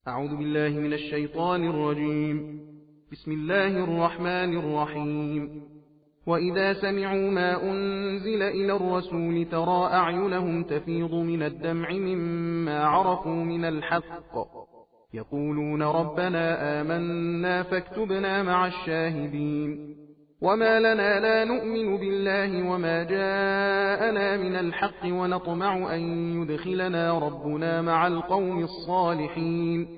أعوذ بالله من الشيطان الرجيم. بسم الله الرحمن الرحيم. وإذا سمعوا ما أنزل إلى الرسول ترى أعينهم تفيض من الدمع مما عرفوا من الحق يقولون ربنا آمنا فاكتبنا مع الشاهدين. وما لنا لا نؤمن بالله وما جاءنا من الحق ونطمع أن يدخلنا ربنا مع القوم الصالحين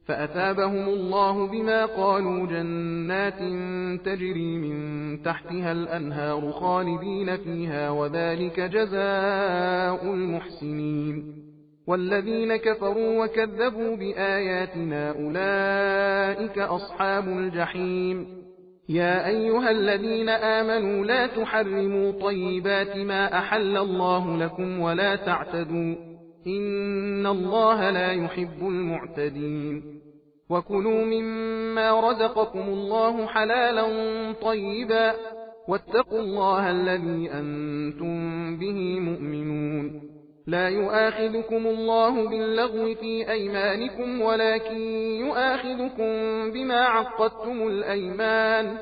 فأثابهم الله بما قالوا جنات تجري من تحتها الأنهار خالدين فيها وذلك جزاء المحسنين. والذين كفروا وكذبوا بآياتنا أولئك أصحاب الجحيم. يا أيها الذين آمنوا لا تحرموا طيبات ما أحل الله لكم ولا تعتدوا إن الله لا يحب المعتدين. وكلوا مما رزقكم الله حلالا طيبا واتقوا الله الذي أنتم به مؤمنون. لا يؤاخذكم الله باللغو في أيمانكم ولكن يؤاخذكم بما عقدتم الأيمان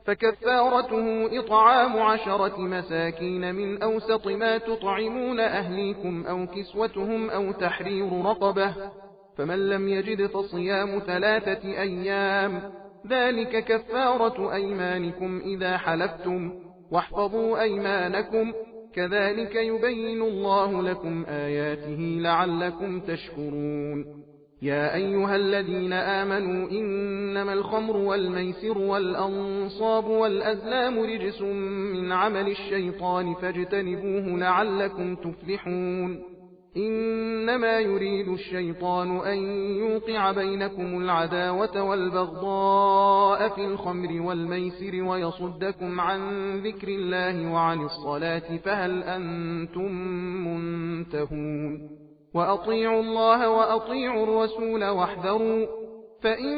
فكفارته إطعام 10 مساكين من أوسط ما تطعمون أهليكم أو كسوتهم أو تحرير رقبة فمن لم يجد فصيام 3 أيام ذلك كفارة أيمانكم إذا حلفتم واحفظوا أيمانكم كذلك يبين الله لكم آياته لعلكم تشكرون. يا أيها الذين آمنوا إنما الخمر والميسر والأنصاب والأزلام رجس من عمل الشيطان فاجتنبوه لعلكم تفلحون. إنما يريد الشيطان أن يوقع بينكم العداوة والبغضاء في الخمر والميسر ويصدكم عن ذكر الله وعن الصلاة فهل أنتم منتهون. وأطيعوا الله وأطيعوا الرسول واحذروا فإن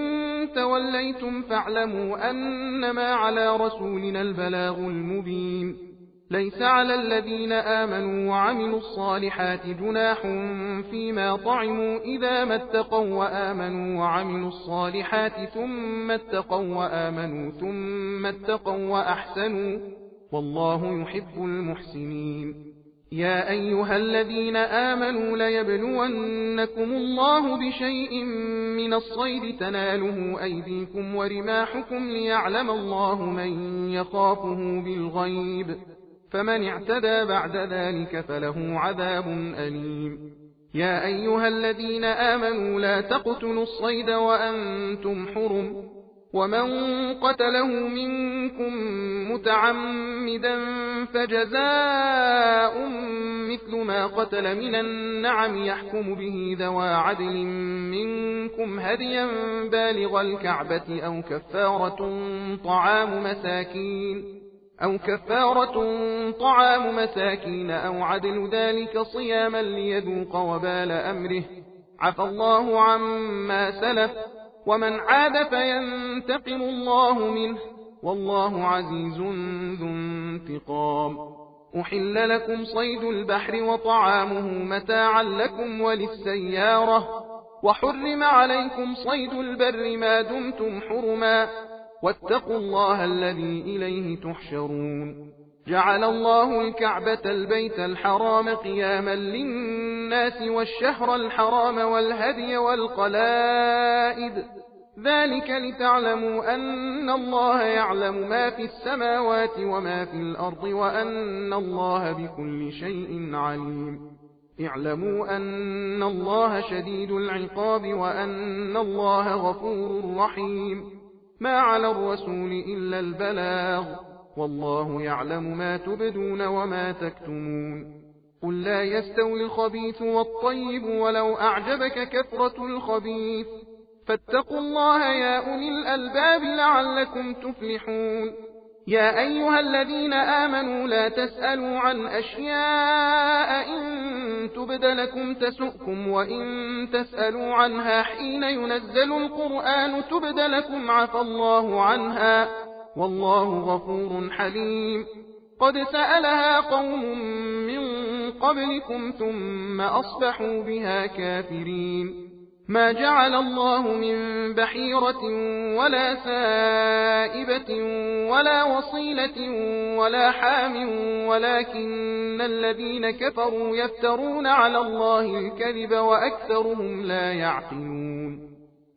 توليتم فاعلموا أنما على رسولنا البلاغ المبين. ليس على الذين آمنوا وعملوا الصالحات جناح فيما طعموا إذا ما اتقوا وآمنوا وعملوا الصالحات ثم اتقوا وآمنوا ثم اتقوا وأحسنوا والله يحب المحسنين. يا أيها الذين آمنوا ليبلونكم الله بشيء من الصيد تناله أيديكم ورماحكم ليعلم الله من يخافه بالغيب فمن اعتدى بعد ذلك فله عذاب أليم. يا أيها الذين آمنوا لا تقتلوا الصيد وأنتم حرم ومن قتله منكم متعمدا فجزاء مثل ما قتل من النعم يحكم به ذوى عدل منكم هديا بالغ الكعبة أو كفارة طعام مساكين أو عدل ذلك صياما ليذوق وبال أمره عفى الله عما سلف ومن عاد فينتقم الله منه والله عزيز ذو انتقام. أحل لكم صيد البحر وطعامه متاعا لكم وللسيارة وحرم عليكم صيد البر ما دمتم حرما واتقوا الله الذي إليه تحشرون. جعل الله الكعبة البيت الحرام قياما للناس والشهر الحرام والهدي والقلائد ذلك لتعلموا أن الله يعلم ما في السماوات وما في الأرض وأن الله بكل شيء عليم. اعلموا أن الله شديد العقاب وأن الله غفور رحيم. ما على الرسول إلا البلاغ والله يعلم ما تبدون وما تكتمون. قل لا يستوي الخبيث والطيب ولو أعجبك كثرة الخبيث فاتقوا الله يا أولي الألباب لعلكم تفلحون. يا أيها الذين آمنوا لا تسألوا عن أشياء إن تبد لكم تسؤكم وإن تسألوا عنها حين ينزل القرآن تبد لكم عفى الله عنها والله غفور حليم. قد سألها قوم من قبلكم ثم أصبحوا بها كافرين. ما جعل الله من بحيرة ولا سائبة ولا وصيلة ولا حام ولكن الذين كفروا يفترون على الله الكذب وأكثرهم لا يعقلون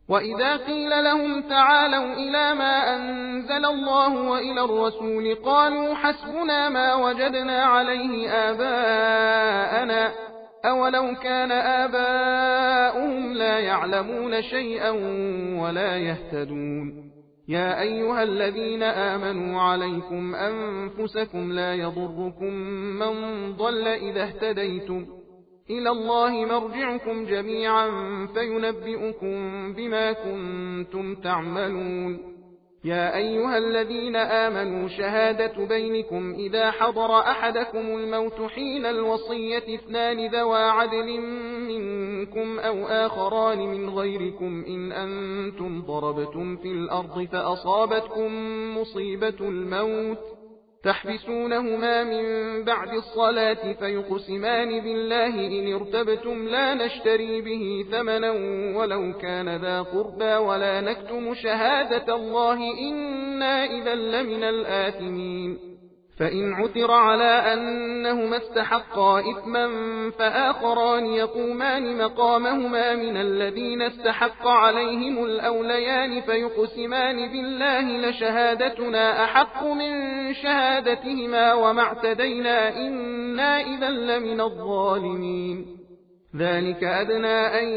وإذا قيل لهم تعالوا إلى ما أنزل الله وإلى الرسول قالوا حسبنا ما وجدنا عليه آباءنا أولو كان آباؤهم لا يعلمون شيئا ولا يهتدون يا أيها الذين آمنوا عليكم أنفسكم لا يضركم من ضل إذا اهتديتم إلى الله مرجعكم جميعا فينبئكم بما كنتم تعملون يا أيها الذين آمنوا شهادة بينكم إذا حضر أحدكم الموت حين الوصية اثنان ذوى عدل منكم أو آخران من غيركم إن أنتم ضربتم في الأرض فأصابتكم مصيبة الموت تحبسونهما من بعد الصلاة فيقسمان بالله إن ارتبتم لا نشتري به ثمنا ولو كان ذا قربى ولا نكتم شهادة الله إنا إذا لمن الآثمين فإن عثر على أنهما استحقا إثما فآخران يقومان مقامهما من الذين استحق عليهم الأوليان فيقسمان بالله لشهادتنا أحق من شهادتهما وما اعتدينا إنا إذا لمن الظالمين ذلك أدنى أن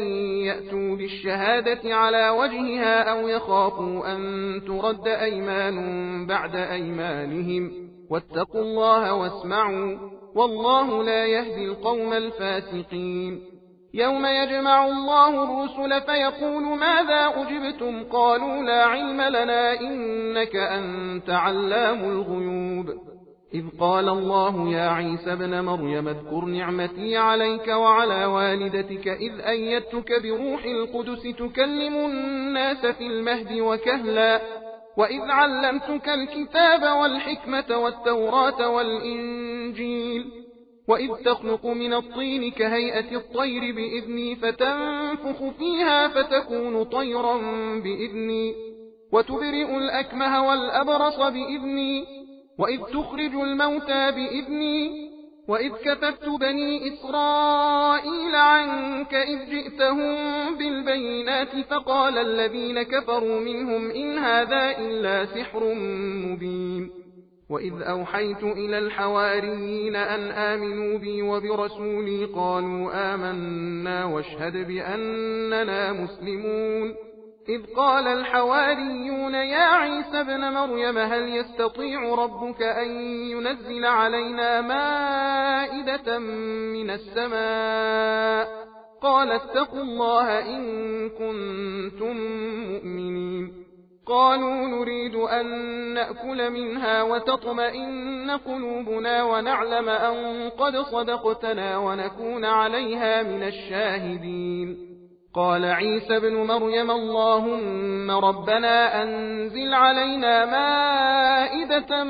يأتوا بالشهادة على وجهها أو يخافوا أن ترد أيمان بعد أيمانهم واتقوا الله واسمعوا والله لا يهدي القوم الفاسقين يوم يجمع الله الرسل فيقول ماذا أجبتم قالوا لا علم لنا إنك أنت علام الغيوب إذ قال الله يا عيسى ابن مريم اذكر نعمتي عليك وعلى والدتك إذ أيدتك بروح القدس تكلم الناس في المهد وكهلا وإذ علمتك الكتاب والحكمة والتوراة والإنجيل وإذ تخلق من الطين كهيئة الطير بإذني فتنفخ فيها فتكون طيرا بإذني وتبرئ الأكمه والأبرص بإذني وإذ تخرج الموتى بإذني وإذ كففت بني إسرائيل عنك إذ جئتهم بالبينات فقال الذين كفروا منهم إن هذا إلا سحر مبين وإذ أوحيت إلى الحواريين أن آمنوا بي وبرسولي قالوا آمنا واشهد بأننا مسلمون إذ قال الحواريون يا عيسى ابن مريم هل يستطيع ربك أن ينزل علينا مائدة من السماء قال اتقوا الله إن كنتم مؤمنين قالوا نريد أن نأكل منها وتطمئن قلوبنا ونعلم أن قد صدقتنا ونكون عليها من الشاهدين قال عيسى ابن مريم اللهم ربنا أنزل علينا مائدة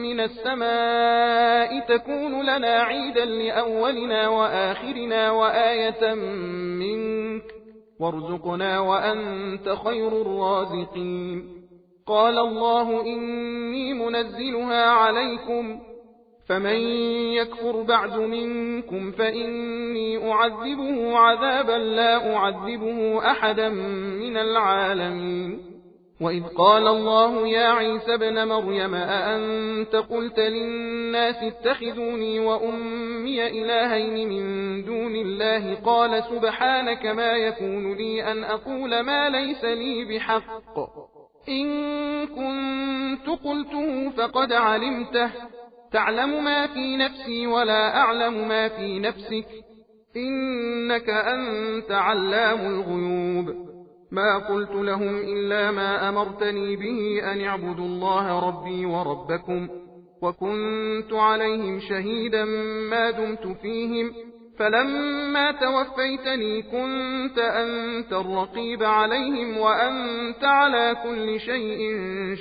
من السماء تكون لنا عيدا لأولنا وآخرنا وآية منك وارزقنا وأنت خير الرازقين قال الله إني منزلها عليكم فمن يكفر بعد منكم فإني أعذبه عذابا لا أعذبه أحدا من العالمين وإذ قال الله يا عيسى ابن مريم أأنت قلت للناس اتخذوني وأمي إلهين من دون الله قال سبحانك ما يكون لي أن أقول ما ليس لي بحق إن كنت قلته فقد علمته تعلم ما في نفسي ولا أعلم ما في نفسك إنك أنت علام الغيوب ما قلت لهم إلا ما أمرتني به أن اعبدوا الله ربي وربكم وكنت عليهم شهيدا ما دمت فيهم فلما توفيتني كنت أنت الرقيب عليهم وأنت على كل شيء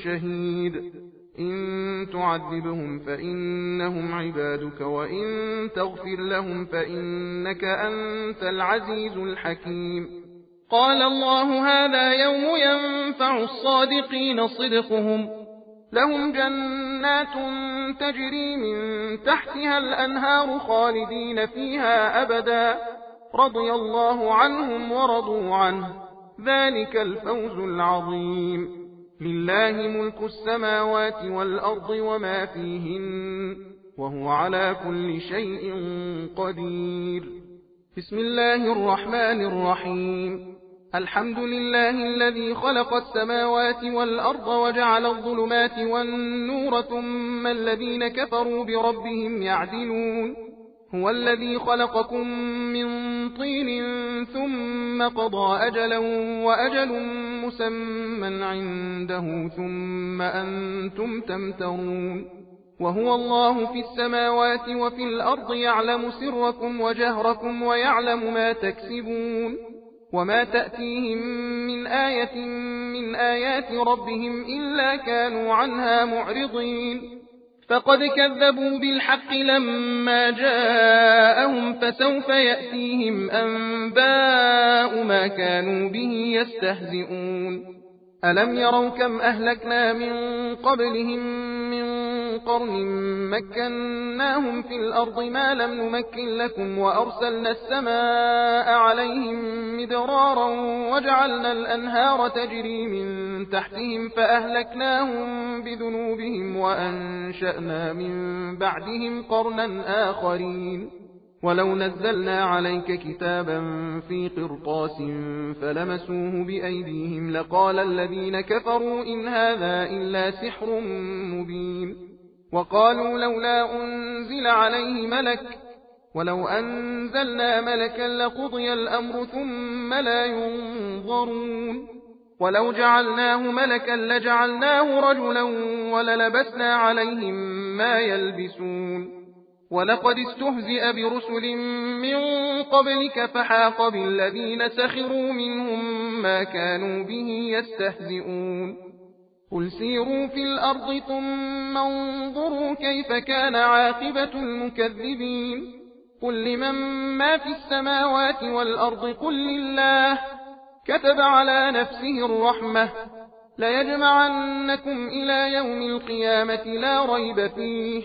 شهيد إن تعذبهم فإنهم عبادك وإن تغفر لهم فإنك أنت العزيز الحكيم قال الله هذا يوم ينفع الصادقين صدقهم لهم جنات تجري من تحتها الأنهار خالدين فيها أبدا رضي الله عنهم ورضوا عنه ذلك الفوز العظيم لله ملك السماوات والأرض وما فيهن وهو على كل شيء قدير بسم الله الرحمن الرحيم الحمد لله الذي خلق السماوات والأرض وجعل الظلمات والنور ثم الذين كفروا بربهم يعدلون هو الذي خلقكم من طين ثم قضى أجلا وأجل مسمى عنده ثم أنتم تمترون وهو الله في السماوات وفي الأرض يعلم سركم وجهركم ويعلم ما تكسبون وما تأتيهم من آية من آيات ربهم إلا كانوا عنها معرضين فقد كذبوا بالحق لما جاءهم فسوف يأتيهم أنباء ما كانوا به يستهزئون ألم يروا كم أهلكنا من قبلهم من قرن مكناهم في الأرض ما لم نمكن لكم وأرسلنا السماء عليهم مدرارا وجعلنا الأنهار تجري من تحتهم فأهلكناهم بذنوبهم وأنشأنا من بعدهم قرنا آخرين ولو نزلنا عليك كتابا في قرطاس فلمسوه بأيديهم لقال الذين كفروا إن هذا إلا سحر مبين وقالوا لولا أنزل عليه ملك ولو أنزلنا ملكا لقضي الأمر ثم لا ينظرون ولو جعلناه ملكا لجعلناه رجلا وللبسنا عليهم ما يلبسون ولقد استهزئ برسل من قبلك فحاق بالذين سخروا منهم ما كانوا به يستهزئون قل سيروا في الأرض ثم انظروا كيف كان عاقبة المكذبين قل لمن ما في السماوات والأرض قل لله كتب على نفسه الرحمة ليجمعنكم إلى يوم القيامة لا ريب فيه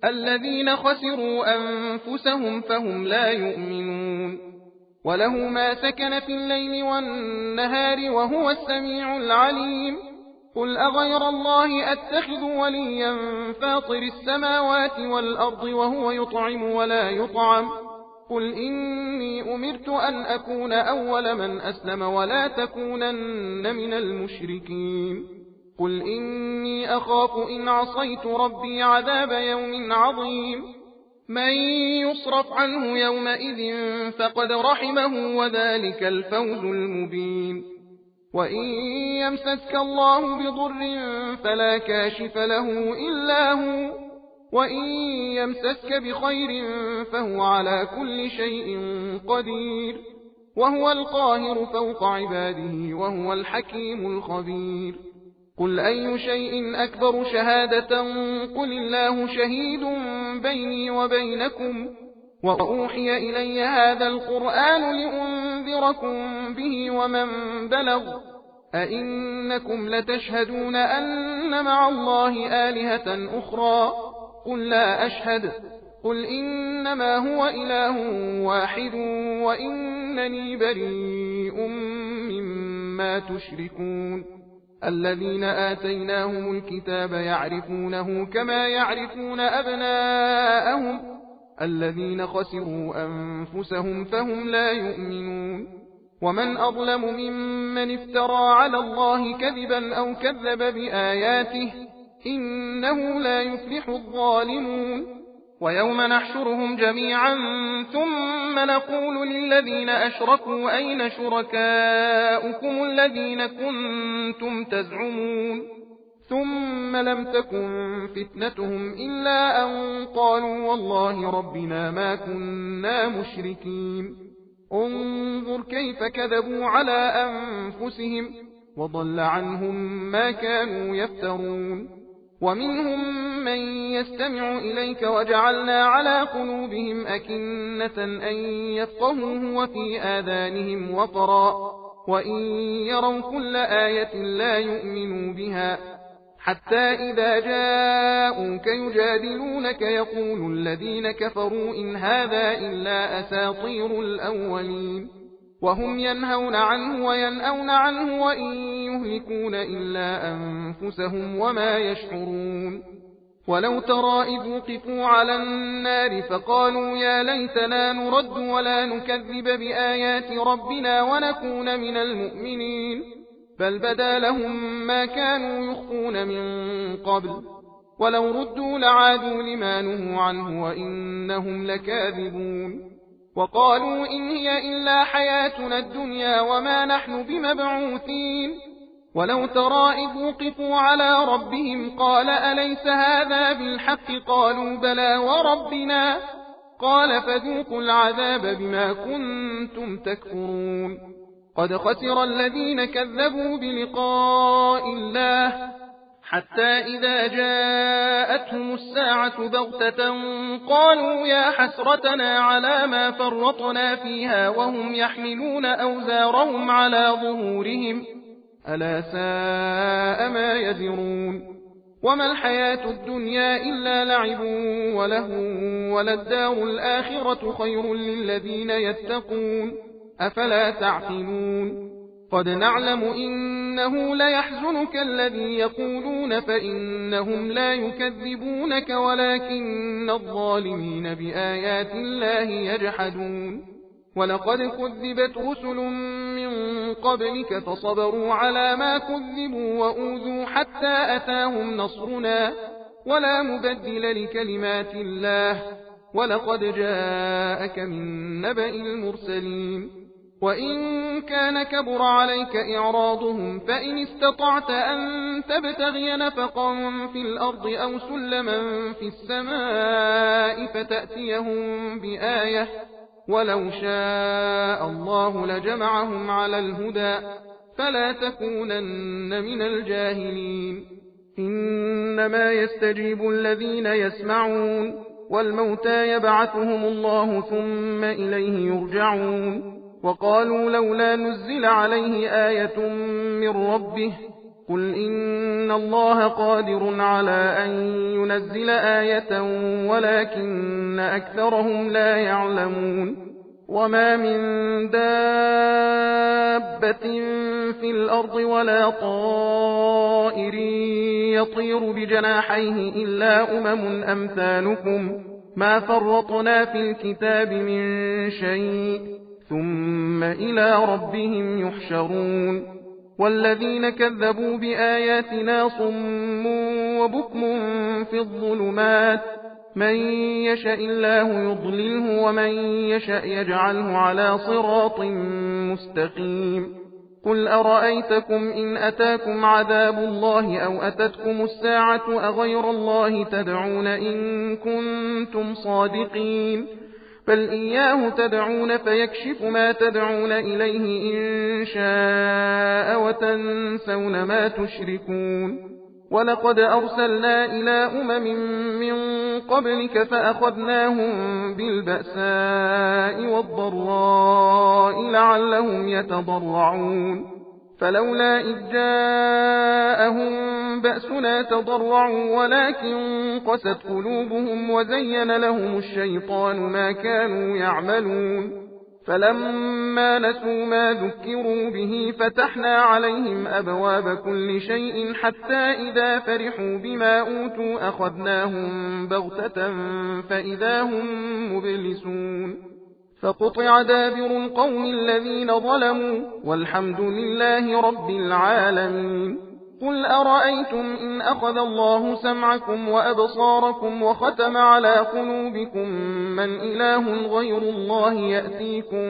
الذين خسروا أنفسهم فهم لا يؤمنون وله ما سكن في الليل والنهار وهو السميع العليم قل أغير الله أتخذ وليا فاطر السماوات والأرض وهو يطعم ولا يطعم قل إني أمرت أن أكون أول من أسلم ولا تكونن من المشركين قل إني أخاف إن عصيت ربي عذاب يوم عظيم من يصرف عنه يومئذ فقد رحمه وذلك الفوز المبين وإن يمسسك الله بضر فلا كاشف له إلا هو وإن يمسسك بخير فهو على كل شيء قدير وهو القاهر فوق عباده وهو الحكيم الخبير قل أي شيء أكبر شهادة قل الله شهيد بيني وبينكم وأوحي إلي هذا القرآن لأنذركم به ومن بلغ أئنكم لتشهدون أن مع الله آلهة أخرى قل لا أشهد قل إنما هو إله واحد وإنني بريء مما تشركون الذين آتيناهم الكتاب يعرفونه كما يعرفون أبناءهم الذين خسروا أنفسهم فهم لا يؤمنون ومن أظلم ممن افترى على الله كذبا أو كذب بآياته إنه لا يفلح الظالمون ويوم نحشرهم جميعا ثم نقول للذين أشركوا أين شركاؤكم الذين كنتم تزعمون ثم لم تكن فتنتهم إلا أن قالوا والله ربنا ما كنا مشركين انظر كيف كذبوا على أنفسهم وضل عنهم ما كانوا يفترون ومنهم من يستمع إليك وجعلنا على قلوبهم أكنة أن يفقهوه وفي آذانهم وقرا وإن يروا كل آية لا يؤمنوا بها حتى إذا جاءوك يجادلونك يقول الذين كفروا إن هذا إلا أساطير الأولين وهم ينهون عنه وينأون عنه وإن يهلكون إلا أنفسهم وما يشعرون ولو ترى إذ وقفوا على النار فقالوا يا ليتنا نرد ولا نكذب بآيات ربنا ونكون من المؤمنين بل بدا لهم ما كانوا يخفون من قبل ولو ردوا لعادوا لما نهوا عنه وإنهم لكاذبون وقالوا إن هي إلا حياتنا الدنيا وما نحن بمبعوثين ولو ترى إذ وقفوا على ربهم قال أليس هذا بالحق قالوا بلى وربنا قال فذوقوا العذاب بما كنتم تكفرون قد خسر الذين كذبوا بلقاء الله حتى إذا جاءتهم الساعة بغتة قالوا يا حسرتنا على ما فرطنا فيها وهم يحملون أوزارهم على ظهورهم ألا ساء ما يزرون وما الحياة الدنيا إلا لعب وله وللدار الآخرة خير للذين يتقون أفلا تعقلون قد نعلم إنه ليحزنك الذي يقولون فإنهم لا يكذبونك ولكن الظالمين بآيات الله يجحدون ولقد كذبت رسل من قبلك فصبروا على ما كذبوا وأوذوا حتى أتاهم نصرنا ولا مبدل لكلمات الله ولقد جاءك من نبأ المرسلين وإن كان كبر عليك إعراضهم فإن استطعت أن تبتغي نفقا في الأرض أو سلما في السماء فتأتيهم بآية ولو شاء الله لجمعهم على الهدى فلا تكونن من الجاهلين إنما يستجيب الذين يسمعون والموتى يبعثهم الله ثم إليه يرجعون وقالوا لولا نزل عليه آية من ربه قل إن الله قادر على أن ينزل آية ولكن أكثرهم لا يعلمون وما من دابة في الأرض ولا طائر يطير بجناحيه إلا أمثالكم ما فرطنا في الكتاب من شيء ثم إلى ربهم يحشرون والذين كذبوا بآياتنا صم وبكم في الظلمات من يشاء الله يضلله ومن يشاء يجعله على صراط مستقيم قل أرأيتكم إن أتاكم عذاب الله أو أتتكم الساعة أغير الله تدعون إن كنتم صادقين بل إياه تدعون فيكشف ما تدعون إليه إن شاء وتنسون ما تشركون ولقد أرسلنا إلى من قبلك فأخذناهم بالبأساء والضراء لعلهم يتضرعون فلولا إذ جاءهم بأسنا تضرعوا ولكن قست قلوبهم وزين لهم الشيطان ما كانوا يعملون فلما نسوا ما ذكروا به فتحنا عليهم أبواب كل شيء حتى إذا فرحوا بما أوتوا أخذناهم بغتة فإذا هم مبلسون فقطع دابر القوم الذين ظلموا والحمد لله رب العالمين قل أرأيتم إن أخذ الله سمعكم وأبصاركم وختم على قلوبكم من إله غير الله يأتيكم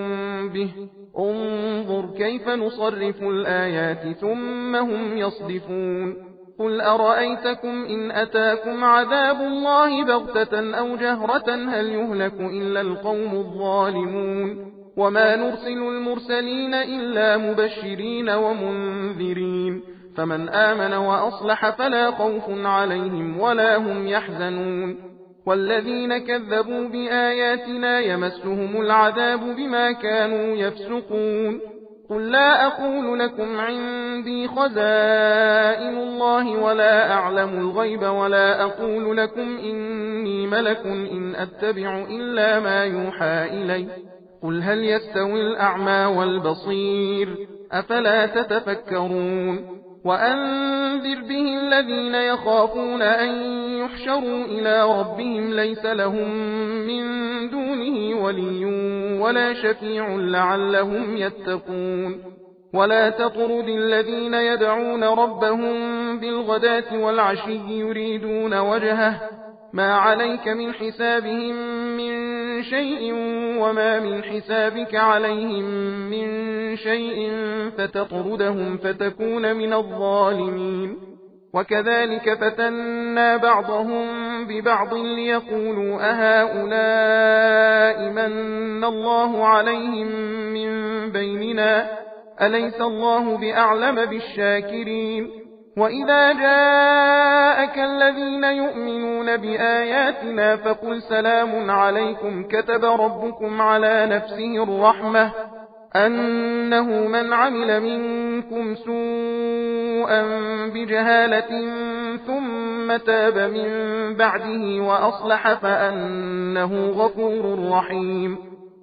به انظر كيف نصرف الآيات ثم هم يصدفون قل أرأيتكم إن أتاكم عذاب الله بغتة أو جهرة هل يهلك إلا القوم الظالمون وما نرسل المرسلين إلا مبشرين ومنذرين فمن آمن وأصلح فلا خوف عليهم ولا هم يحزنون والذين كذبوا بآياتنا يمسهم العذاب بما كانوا يفسقون قل لا أقول لكم عندي خزائن الله ولا أعلم الغيب ولا أقول لكم إني ملك إن أتبع إلا ما يوحى إلي قل هل يستوي الأعمى والبصير أفلا تتفكرون وأنذر به الذين يخافون أن يحشروا إلى ربهم ليس لهم من دونه ولي ولا شفيع لعلهم يتقون ولا تطرد الذين يدعون ربهم بالغداة والعشي يريدون وجهه ما عليك من حسابهم من شيء وما من حسابك عليهم من شيء فتطردهم فتكون من الظالمين وكذلك فتنا بعضهم ببعض ليقولوا أهؤلاء من الله عليهم من بيننا أليس الله بأعلم بالشاكرين وإذا جاءك الذين يؤمنون بآياتنا فقل سلام عليكم كتب ربكم على نفسه الرحمة أنه من عمل منكم سوءا بجهالة ثم تاب من بعده وأصلح فأنه غفور رحيم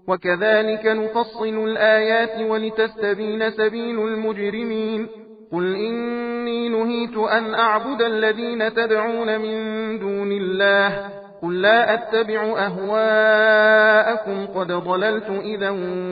وكذلك نفصل الآيات ولتستبين سبيل المجرمين قل إني نهيت أن أعبد الذين تدعون من دون الله قل لا أتبع أهواءكم قد ضللت إذا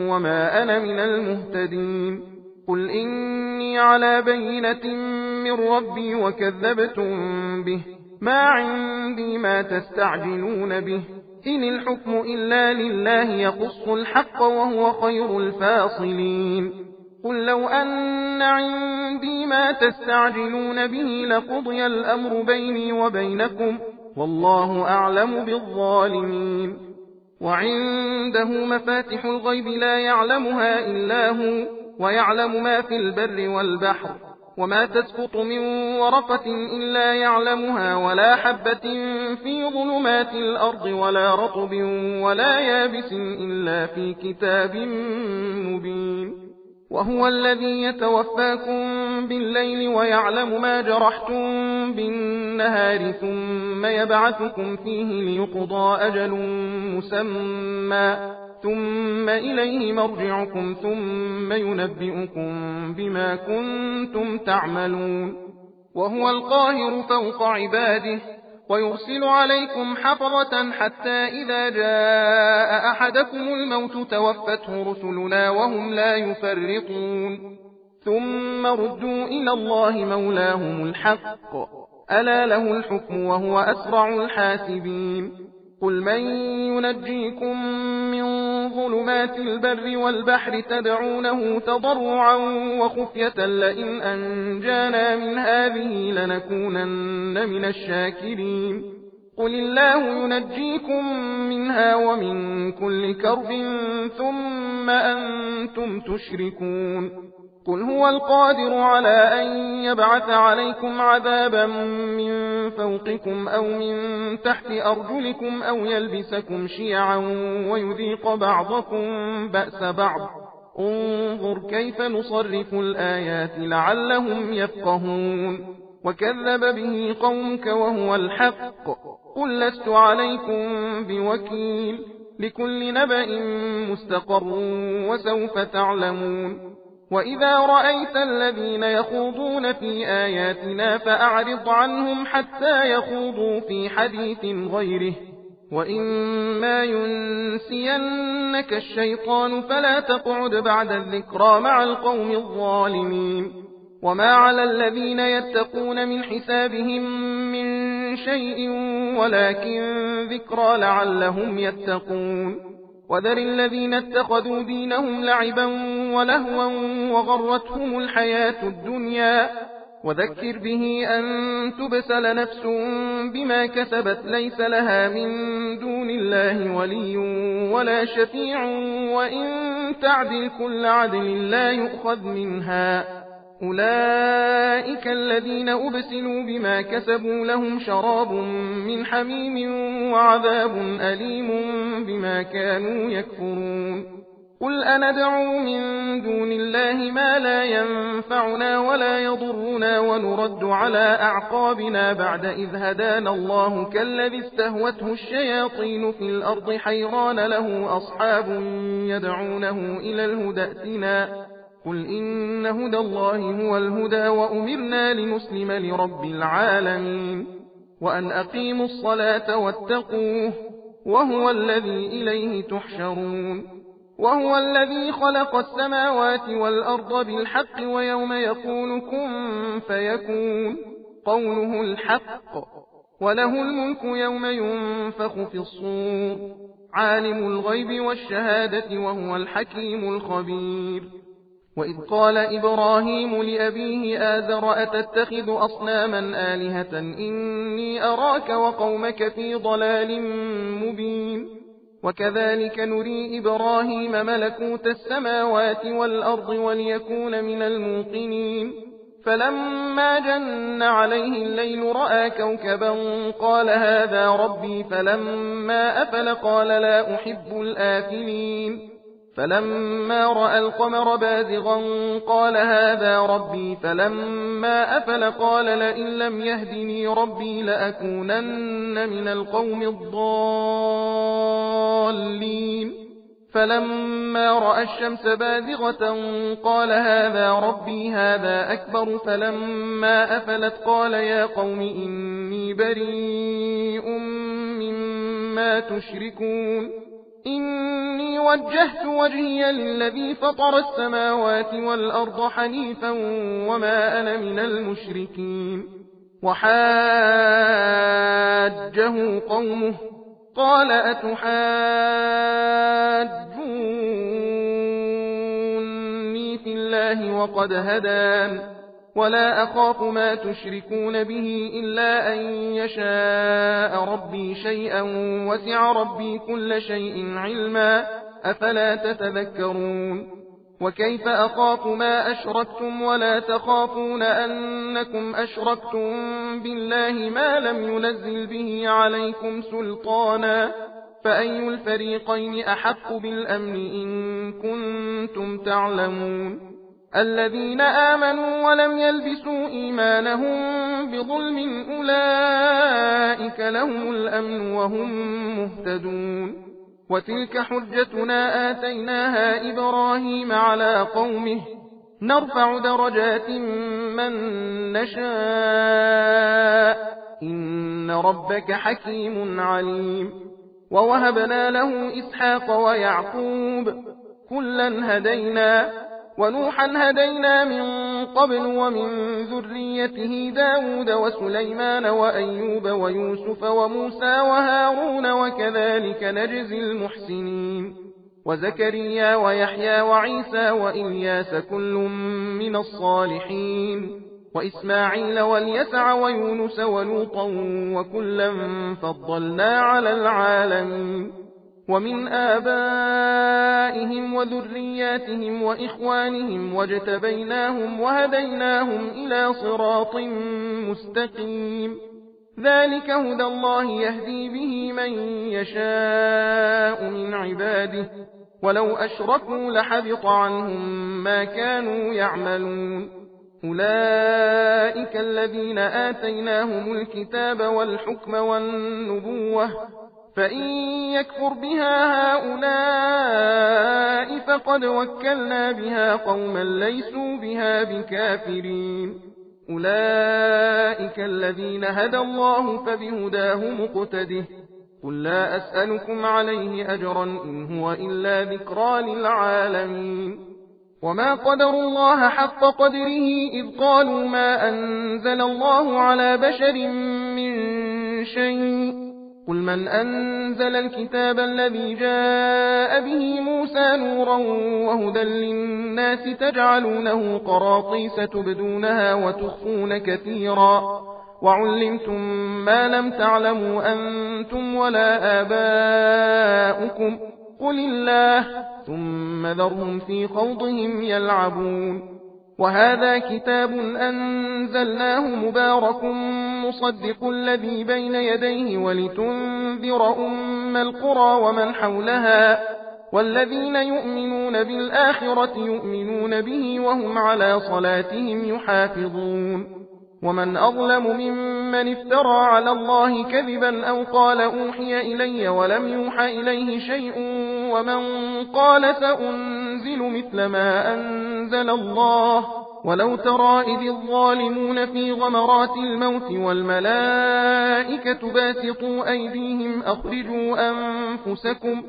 وما أنا من المهتدين قل إني على بينة من ربي وكذبتم به ما عندي ما تستعجلون به إن الحكم إلا لله يقص الحق وهو خير الفاصلين قل لو أن عندي ما تستعجلون به لقضي الأمر بيني وبينكم والله أعلم بالظالمين وعنده مفاتح الغيب لا يعلمها إلا هو ويعلم ما في البر والبحر وما تسقط من ورقة إلا يعلمها ولا حبة في ظلمات الأرض ولا رطب ولا يابس إلا في كتاب مبين وهو الذي يتوفاكم بالليل ويعلم ما جرحتم بالنهار ثم يبعثكم فيه ليقضى أجل مسمى ثم إليه مرجعكم ثم ينبئكم بما كنتم تعملون وهو القاهر فوق عباده ويرسل عليكم حفظة حتى إذا جاء أحدكم الموت توفته رسلنا وهم لا يفرطون ثم ردوا إلى الله مولاهم الحق ألا له الحكم وهو أسرع الحاسبين قل من ينجيكم من ظلمات البر والبحر تدعونه تضرعا وخفية لئن أنجانا من هذه لنكونن من الشاكرين قل الله ينجيكم منها ومن كل كرب ثم أنتم تشركون قل هو القادر على أن يبعث عليكم عذابا من فوقكم أو من تحت أرجلكم أو يلبسكم شيعا ويذيق بعضكم بأس بعض انظر كيف نصرف الآيات لعلهم يفقهون وكذب به قومك وهو الحق قل لست عليكم بوكيل لكل نبأ مستقر وسوف تعلمون وإذا رأيت الذين يخوضون في آياتنا فأعرض عنهم حتى يخوضوا في حديث غيره وإما ينسينك الشيطان فلا تقعد بعد الذكرى مع القوم الظالمين وما على الذين يتقون من حسابهم من شيء ولكن ذكرى لعلهم يتقون وذر الذين اتخذوا دينهم لعبا ولهوا وغرتهم الحياة الدنيا وذكر به أن تبسل نفس بما كسبت ليس لها من دون الله ولي ولا شفيع وإن تعدل كل عدل لا يؤخذ منها أولئك الذين أبسلوا بما كسبوا لهم شراب من حميم وعذاب أليم بما كانوا يكفرون قل أندعو من دون الله ما لا ينفعنا ولا يضرنا ونرد على أعقابنا بعد إذ هدانا الله كالذي استهوته الشياطين في الأرض حيران له أصحاب يدعونه إلى الهدى ائتنا قل إن هدى الله هو الهدى وأمرنا لنسلم لرب العالمين وأن أقيموا الصلاة واتقوه وهو الذي إليه تحشرون وهو الذي خلق السماوات والأرض بالحق ويوم يقول كن فيكون قوله الحق وله الملك يوم ينفخ في الصور عالم الغيب والشهادة وهو الحكيم الخبير وإذ قال إبراهيم لأبيه آزر أتتخذ أصناما آلهة إني أراك وقومك في ضلال مبين وكذلك نري إبراهيم ملكوت السماوات والأرض وليكون من الموقنين فلما جن عليه الليل رأى كوكبا قال هذا ربي فلما أفل قال لا أحب الآفلين فلما رأى القمر بازغا قال هذا ربي فلما أفل قال لئن لم يهدني ربي لأكونن من القوم الضالين فلما رأى الشمس بازغة قال هذا ربي هذا أكبر فلما أفلت قال يا قوم إني بريء مما تشركون إني وجهت وجهي للذي فطر السماوات والأرض حنيفا وما أنا من المشركين وحاجه قومه قال أتحاجوني في الله وقد هدان ولا أخاف ما تشركون به إلا أن يشاء ربي شيئا وسع ربي كل شيء علما أفلا تتذكرون وكيف أخاف ما أشركتم ولا تخافون أنكم أشركتم بالله ما لم ينزل به عليكم سلطانا فأي الفريقين أحق بالأمن إن كنتم تعلمون الذين آمنوا ولم يلبسوا إيمانهم بظلم أولئك لهم الأمن وهم مهتدون وتلك حجتنا آتيناها إبراهيم على قومه نرفع درجات من نشاء إن ربك حكيم عليم ووهبنا له إسحاق ويعقوب كلا هدينا ونوحا هدينا من قبل ومن ذريته داود وسليمان وأيوب ويوسف وموسى وهارون وكذلك نجزي المحسنين وزكريا ويحيى وعيسى وإلياس كل من الصالحين وإسماعيل واليسع ويونس ولوطا وكلا فضلنا على العالمين ومن آبائهم وذرياتهم وإخوانهم واجتبيناهم وهديناهم إلى صراط مستقيم ذلك هدى الله يهدي به من يشاء من عباده ولو أشركوا لحبط عنهم ما كانوا يعملون أولئك الذين آتيناهم الكتاب والحكم والنبوة فإن يكفر بها هؤلاء فقد وكلنا بها قوما ليسوا بها بكافرين أولئك الذين هدى الله فبهداه مقتده قل لا أسألكم عليه أجرا إن هو إلا ذكرى للعالمين وما قدروا الله حق قدره إذ قالوا ما أنزل الله على بشر من شيء قل من أنزل الكتاب الذي جاء به موسى نورا وهدى للناس تجعلونه قراطيس تبدونها وتخفون كثيرا وعلمتم ما لم تعلموا أنتم ولا آباؤكم قل الله ثم ذرهم في خوضهم يلعبون وهذا كتاب أنزلناه مبارك مصدق الذي بين يديه ولتنذر أم القرى ومن حولها والذين يؤمنون بالآخرة يؤمنون به وهم على صلاتهم يحافظون ومن أظلم ممن افترى على الله كذبا أو قال أوحي إلي ولم يوحى إليه شيء ومن قال سأنزل مثل ما أنزل الله ولو ترى إذ الظالمون في غمرات الموت والملائكة باسطوا أيديهم أخرجوا أنفسكم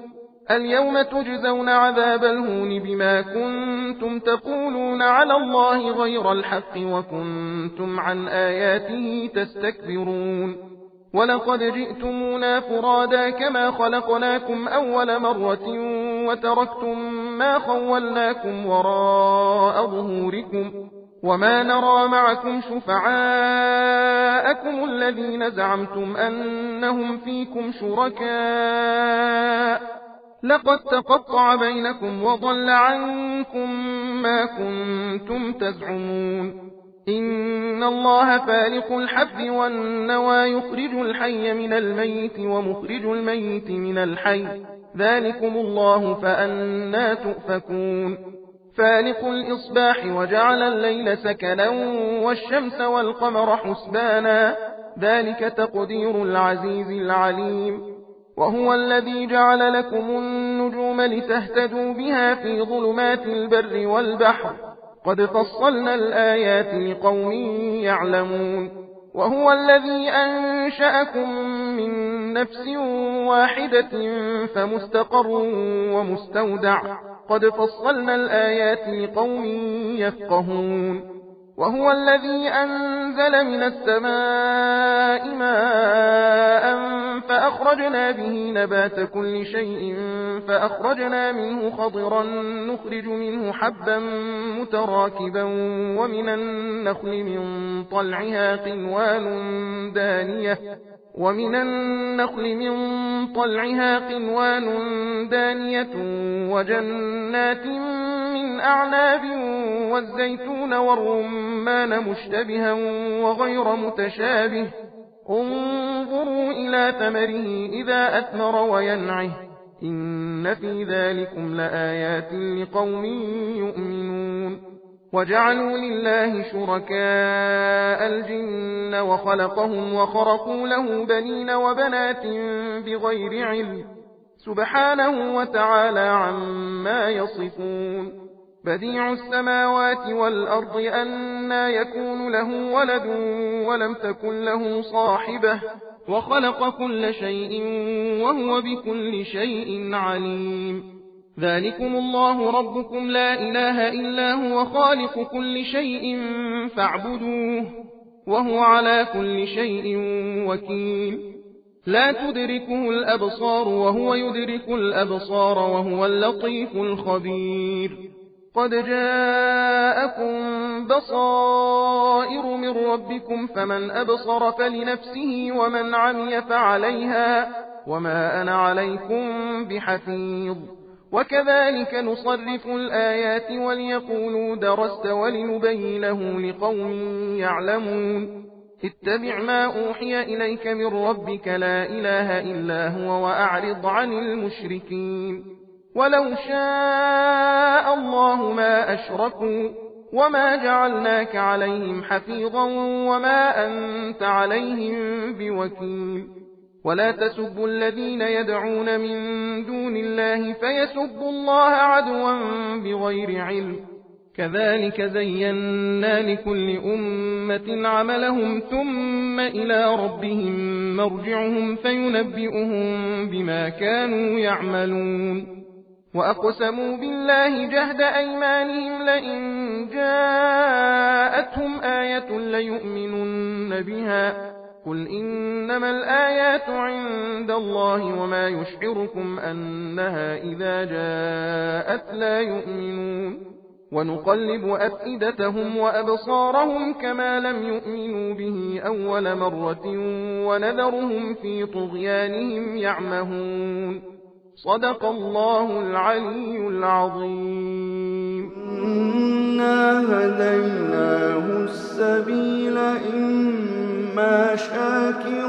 اليوم تجزون عذاب الهون بما كنتم تقولون على الله غير الحق وكنتم عن آياته تستكبرون ولقد جئتمونا فرادا كما خلقناكم أول مرة وتركتم ما خولناكم وراء ظهوركم وما نرى معكم شفعاءكم الذين زعمتم أنهم فيكم شركاء لقد تقطع بينكم وضل عنكم ما كنتم تزعمون إن الله فالق الحب والنوى يخرج الحي من الميت ومخرج الميت من الحي ذلكم الله فأنى تؤفكون فالق الإصباح وجعل الليل سكنا والشمس والقمر حسبانا ذلك تقدير العزيز العليم وهو الذي جعل لكم النجوم لتهتدوا بها في ظلمات البر والبحر قد فصلنا الآيات لقوم يعلمون وهو الذي أنشأكم من نفس واحدة فمستقر ومستودع قد فصلنا الآيات لقوم يفقهون وهو الذي أنزل من السماء ماء فأخرجنا به نبات كل شيء فأخرجنا منه خضرا نخرج منه حبا متراكبا ومن النخل من طلعها قنوان دانية وجنات من أعناب والزيتون والرمان مشتبها وغير متشابه انظروا إلى ثمره إذا أثمر وينعه إن في ذلكم لآيات لقوم يؤمنون وجعلوا لله شركاء الجن وخلقهم وخرقوا له بنين وبنات بغير علم سبحانه وتعالى عما يصفون بديع السماوات والأرض أنى يكون له ولد ولم تكن له صاحبة وخلق كل شيء وهو بكل شيء عليم ذلكم الله ربكم لا إله إلا هو خالق كل شيء فاعبدوه وهو على كل شيء وكيل لا تدركه الأبصار وهو يدرك الأبصار وهو اللطيف الخبير قد جاءكم بصائر من ربكم فمن أبصر فلنفسه ومن عمي فعليها وما أنا عليكم بحفيظ وكذلك نصرف الآيات وليقولوا درست ولنبينه لقوم يعلمون اتبع ما أوحي إليك من ربك لا إله إلا هو وأعرض عن المشركين ولو شاء الله ما أشركوا وما جعلناك عليهم حفيظا وما أنت عليهم بوكيل ولا تسبوا الذين يدعون من دون الله فيسبوا الله عدوا بغير علم كذلك زينا لكل أمة عملهم ثم إلى ربهم مرجعهم فينبئهم بما كانوا يعملون وأقسموا بالله جهد أيمانهم لئن جاءتهم آية ليؤمنن بها قل إنما الآيات عند الله وما يشعركم أنها إذا جاءت لا يؤمنون ونقلب أفئدتهم وأبصارهم كما لم يؤمنوا به أول مرة ونذرهم في طغيانهم يعمهون صدق الله العلي العظيم إنا هديناه السبيل إما شاكرا